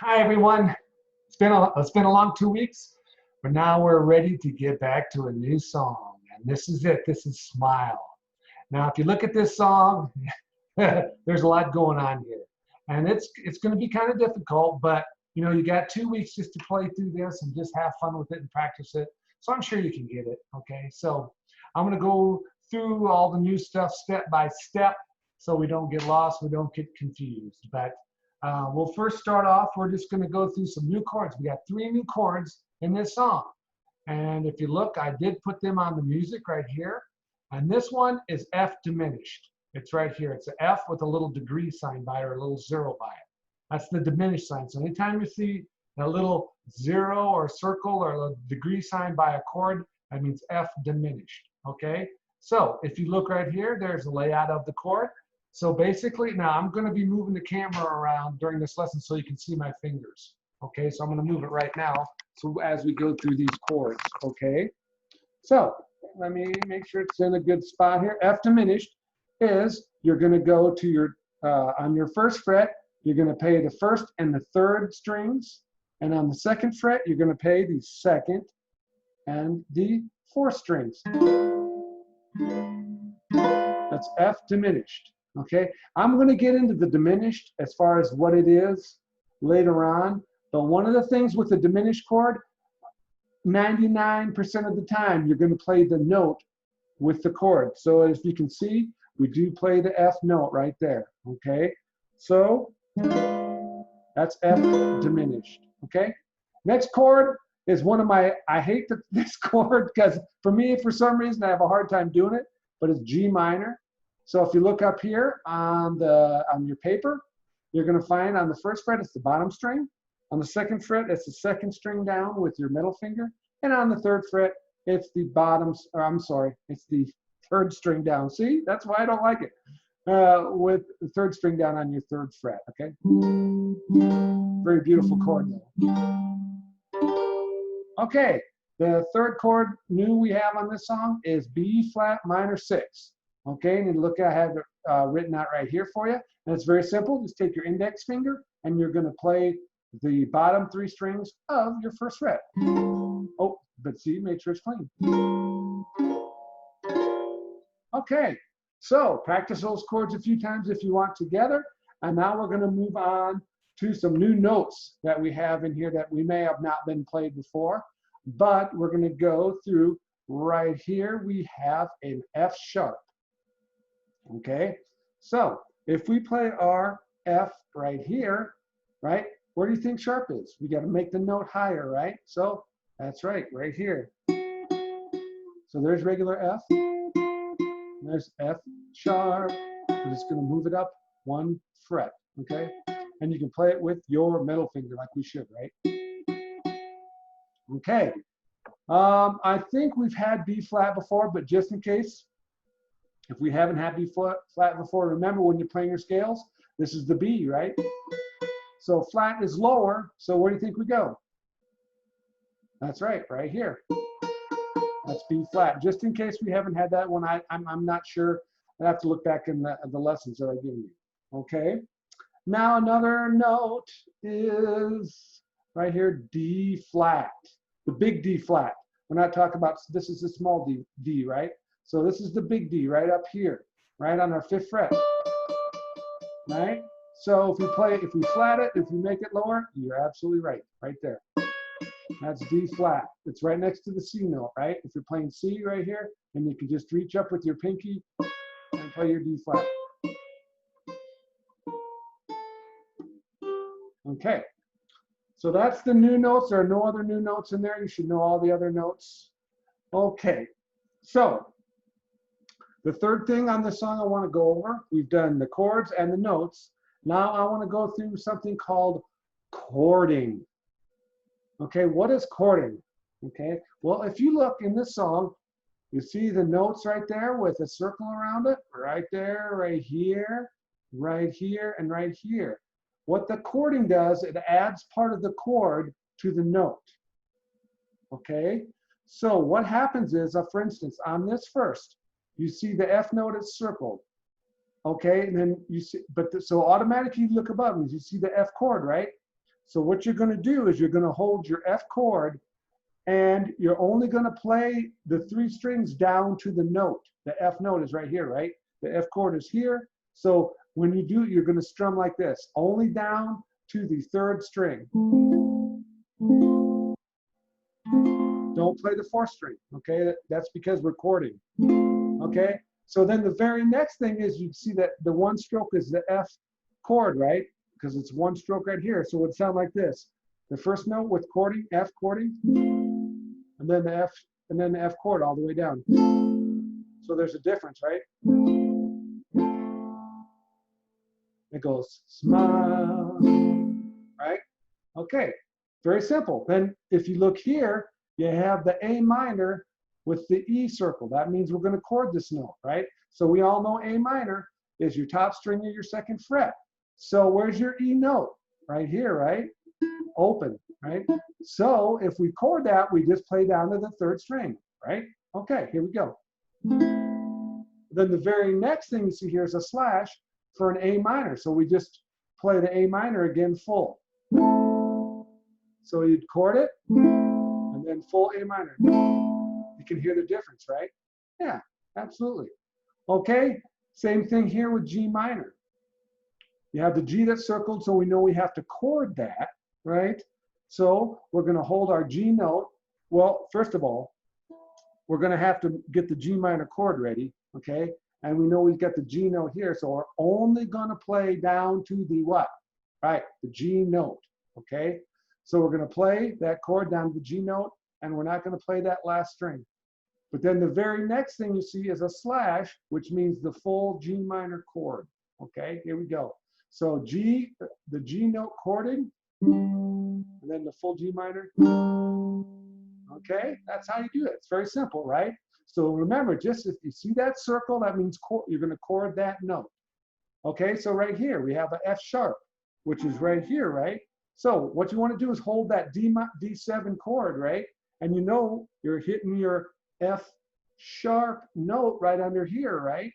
Hi everyone. It's been a long 2 weeks, but now we're ready to get back to a new song. And this is it. This is Smile. Now, if you look at this song, there's a lot going on here. And it's going to be kind of difficult, but you got 2 weeks just to play through this and just have fun with it and practice it. So I'm sure you can get it. Okay. So I'm going to go through all the new stuff step by step so we don't get lost, we don't get confused. But we'll first start off, we're just going to go through some new chords. We got 3 new chords in this song. And if you look, I did put them on the music right here. And this one is F diminished. It's right here. It's an F with a little degree sign by it or a little zero by it. That's the diminished sign. So anytime you see a little zero or circle or a degree sign by a chord, that means F diminished. Okay? So if you look right here, there's a layout of the chord. So basically, now I'm going to be moving the camera around during this lesson so you can see my fingers. Okay, so I'm going to move it right now so as we go through these chords. Okay, so let me make sure it's in a good spot here. F diminished is you're going to go to your, on your first fret, you're going to play the first and the third strings. And on the second fret, you're going to play the second and the fourth strings. That's F diminished. Okay, I'm going to get into the diminished as far as what it is later on. But one of the things with the diminished chord, 99% of the time, you're going to play the note with the chord. So as you can see, we do play the F note right there. Okay, so that's F diminished. Okay, next chord is one of my, I hate this chord because for me, for some reason, I have a hard time doing it, but it's G minor. So if you look up here on your paper, you're going to find on the first fret, it's the bottom string. On the second fret, it's the second string down with your middle finger. And on the third fret, it's the it's the third string down. See, that's why I don't like it. With the third string down on your third fret, okay? Very beautiful chord though. Okay, the third chord new we have on this song is B flat minor 6. Okay, and look, I have it written out right here for you. And it's very simple. Just take your index finger and you're going to play the bottom 3 strings of your first fret. Oh, but see, make sure it's clean. Okay, so practice those chords a few times if you want together. And now we're going to move on to some new notes that we have in here that we may have not been played before. But we're going to go through right here. We have an F sharp. Okay, so if we play our F right here, right, where do you think sharp is? We got to make the note higher, right? So that's right here. So there's regular F. There's F sharp. We're just going to move it up 1 fret, okay? And you can play it with your middle finger like we should, right? Okay. I think we've had B flat before, but just in case, if we haven't had B flat before, remember when you're playing your scales, this is the B, right? So flat is lower, so where do you think we go? That's right here. That's B flat. Just in case we haven't had that one, I'm not sure. I have to look back in the lessons that I've given you. Okay. Now another note is right here, D flat. The big D flat. We're not talking about, this is the small D, right? So this is the big D right up here, right on our 5th fret, right? So if we flat it, if we make it lower, you're absolutely right there. That's D flat. It's right next to the C note, right? If you're playing C right here, then you can just reach up with your pinky and play your D flat. Okay, so that's the new notes. There are no other new notes in there. You should know all the other notes. Okay, so the third thing on this song I want to go over, we've done the chords and the notes. Now I want to go through something called chording. Okay, what is chording? Okay, well, if you look in this song, you see the notes right there with a circle around it, right there, right here, and right here. What the chording does, it adds part of the chord to the note. Okay, so what happens is, for instance, on this first, you see the F note is circled. Okay, and then you see, so automatically you look above and you see the F chord, right? So what you're going to do is you're going to hold your F chord, and you're only going to play the 3 strings down to the note. The F note is right here, right? The F chord is here. So when you do, you're going to strum like this, only down to the 3rd string. Don't play the 4th string, okay? That's because we're chording, okay? So then the very next thing is you see that the 1 stroke is the F chord, right? Because it's 1 stroke right here. So it would sound like this. The first note with chording, F chording, and then the F, and then the F chord all the way down. So there's a difference, right? It goes smile, right? Okay, very simple. Then if you look here, you have the A minor with the E circle. That means we're going to chord this note, right? So we all know A minor is your top string of your 2nd fret. So where's your E note? Right here, right? Open, right? So if we chord that, we just play down to the 3rd string, right? Okay, here we go. Then the very next thing you see here is a slash for an A minor. So we just play the A minor again full. So you'd chord it, and then full A minor. You can hear the difference, right? Yeah, absolutely. Okay, same thing here with G minor. You have the G that's circled, so we know we have to chord that, right? So we're going to hold our G note. Well, first of all, we're going to have to get the G minor chord ready, okay? And we know we've got the G note here, so we're only going to play down to the what? Right, the G note, okay? So we're going to play that chord down to the G note, and we're not going to play that last string. But then the very next thing you see is a slash, which means the full G minor chord, okay? Here we go. So G, the G note chording, and then the full G minor. Okay, that's how you do it. It's very simple, right? So remember, just if you see that circle, that means you're going to chord that note. Okay, so right here, we have an F sharp, which is right here, right? So what you want to do is hold that D7 chord, right? And you know you're hitting your F sharp note right under here, right?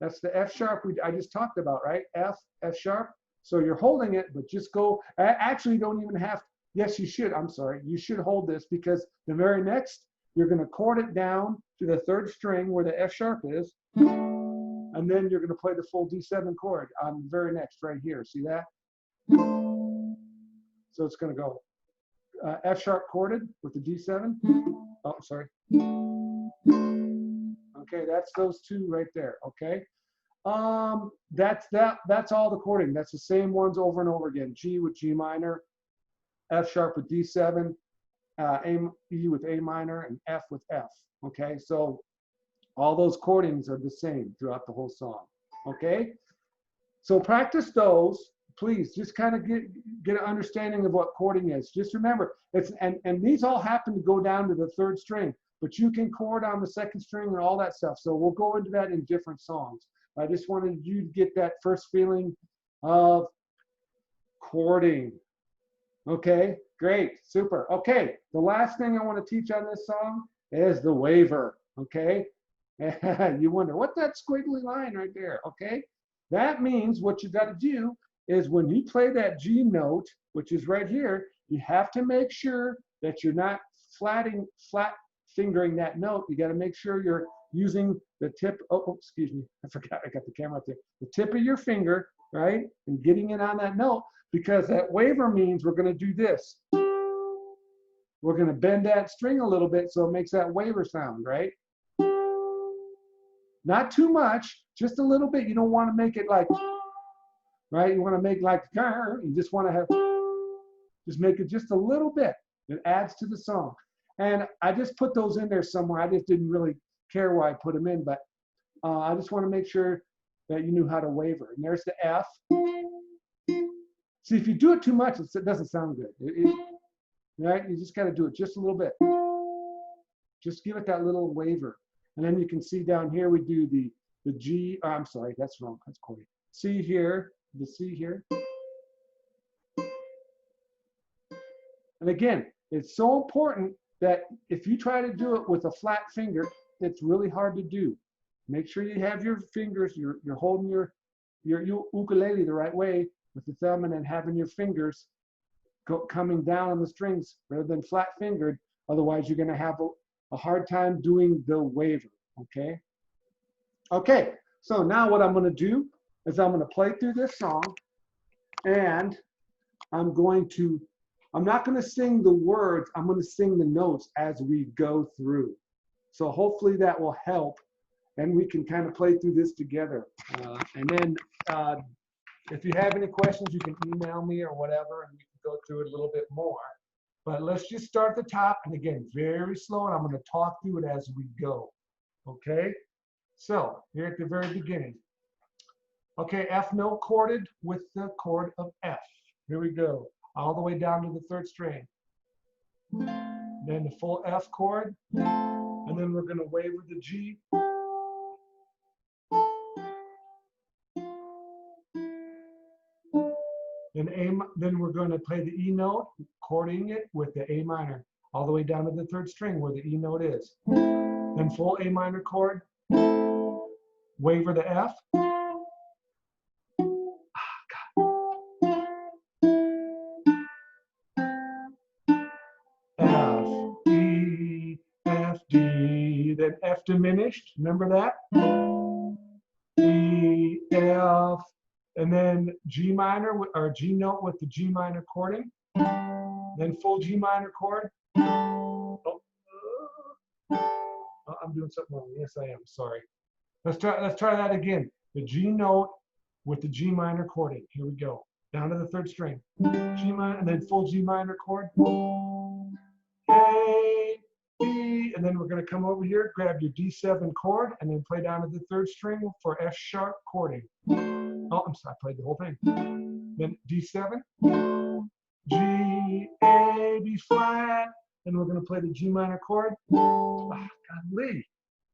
That's the F sharp I just talked about, right? F sharp. So you're holding it, but just go, actually you don't even have, yes, you should, I'm sorry. You should hold this because the very next, you're going to chord it down to the 3rd string where the F sharp is. And then you're going to play the full D7 chord on the very next right here. See that? So it's going to go F sharp chorded with the D7. Oh, sorry. Okay, that's those 2 right there. Okay. That's all the chording. That's the same ones over and over again. G with G minor, F sharp with D7, E with A minor, and F with F. Okay, so all those chordings are the same throughout the whole song. Okay, so practice those. Please just kind of get an understanding of what chording is. Just remember, it's and these all happen to go down to the 3rd string, but you can chord on the 2nd string and all that stuff. So we'll go into that in different songs. I just wanted you to get that first feeling of chording. Okay, great, super. Okay, the last thing I want to teach on this song is the waver. Okay, you wonder what's that squiggly line right there? Okay, that means what you got to do is when you play that G note, which is right here, you have to make sure that you're not flat fingering that note. You got to make sure you're using the tip. Oh, excuse me. I forgot. I got the camera up there. The tip of your finger, right? And getting it on that note, because that waver means we're going to do this. We're going to bend that string a little bit so it makes that waver sound, right? Not too much, just a little bit. You don't want to make it like, right? You want to make like, you just want to have, just make it just a little bit. It adds to the song. And I just put those in there somewhere. I just didn't really care where I put them in, but I just want to make sure that you knew how to waver. And there's the F. See, if you do it too much, it doesn't sound good. Right? You just got to do it just a little bit. Just give it that little waver. And then you can see down here, we do the G. Oh, I'm sorry, that's wrong. That's Corey. C here, the C here. And again, it's so important that if you try to do it with a flat finger, it's really hard to do. Make sure you have your fingers, you're holding your ukulele the right way with the thumb and then having your fingers coming down on the strings rather than flat fingered. Otherwise, you're going to have a hard time doing the waver. Okay. Okay. So now what I'm going to do is I'm going to play through this song, and I'm not going to sing the words. I'm going to sing the notes as we go through. So hopefully that will help, and we can kind of play through this together. And then if you have any questions, you can email me or whatever, and we can go through it a little bit more. But let's just start at the top, and again, very slow, and I'm going to talk through it as we go. Okay? So here at the very beginning. Okay, F note chorded with the chord of F. Here we go, all the way down to the third string. Then the full F chord, and then we're going to waver the G. Then we're going to play the E note, chording it with the A minor, all the way down to the third string where the E note is. Then full A minor chord, waver the F. F, E, F, D, then F diminished, remember that? E, F, and then G minor, or G note with the G minor chording, then full G minor chord. Oh, I'm doing something wrong. Yes, I am. Sorry. Let's try that again. The G note with the G minor chording. Here we go. Down to the third string. G minor, and then full G minor chord. A, B, and then we're going to come over here, grab your D7 chord, and then play down to the third string for F sharp chording. Oh, I'm sorry, I played the whole thing. Then D7, G, A, B flat, and we're going to play the G minor chord. Golly.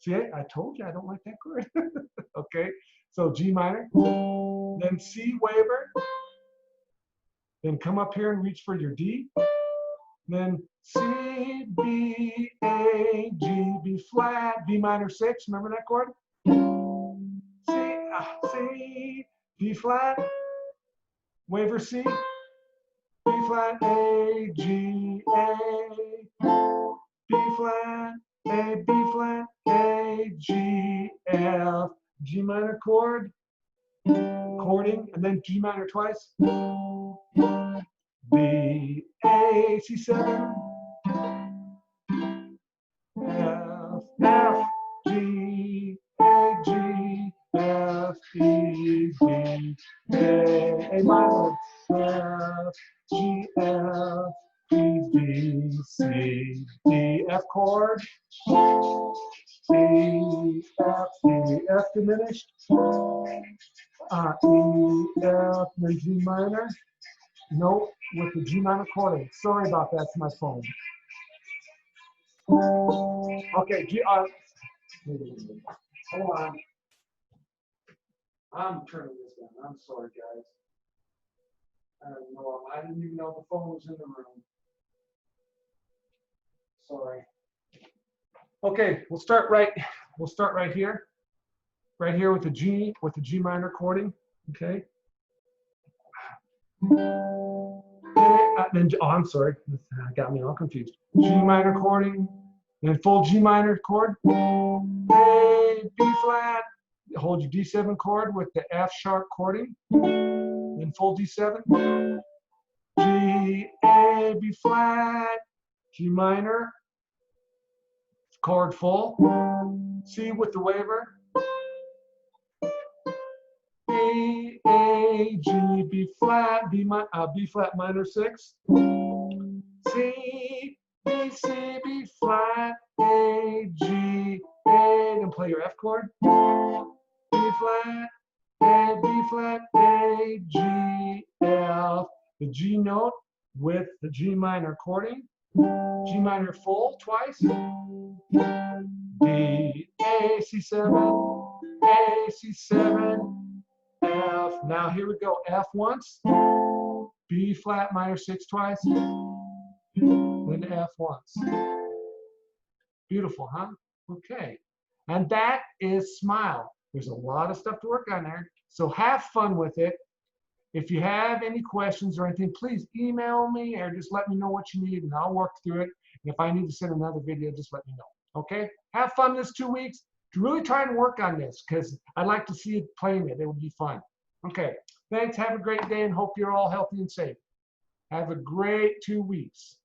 See, I told you I don't like that chord. Okay, so G minor, then C waver, then come up here and reach for your D, then C, B, A, G, B flat, B minor 6, remember that chord? C, B flat, waver C, B flat, A, G, A, B flat, A, B flat, A, G, F, G minor chord, chording, and then G minor twice, B, A, C7, F, G, A, G, F, E, B, A minor, F, G, F, E, B, C, D, F chord, E, F diminished, E, F, then G minor, note with the G minor chording. Sorry about that, it's my phone. Okay, hold on. I'm turning this down. I'm sorry, guys. I didn't even know the phone was in the room. Sorry. Okay, we'll start right here. Right here with the G minor chording. Okay. Then, I'm sorry. Got me all confused. G minor chording, then full G minor chord. A, B flat. Hold your D7 chord with the F sharp chording. Then full D7. G, A, B flat, G minor, chord full. C with the waver. B, A, G, B flat, B flat minor 6. C, B, C, B flat, A, G, A, and play your F chord. B flat, A, B flat, A, G, F. The G note with the G minor chording. G minor full twice. D, A, C7, A, C7, F. Now here we go. F once. B flat minor 6 twice. Then F once. Beautiful, huh? Okay. And that is Smile. There's a lot of stuff to work on there. So have fun with it. If you have any questions or anything, please email me or just let me know what you need and I'll work through it. And if I need to send another video, just let me know. Okay? Have fun this 2 weeks. To really try and work on this because I'd like to see you playing it. It would be fun. Okay. Thanks. Have a great day and hope you're all healthy and safe. Have a great 2 weeks.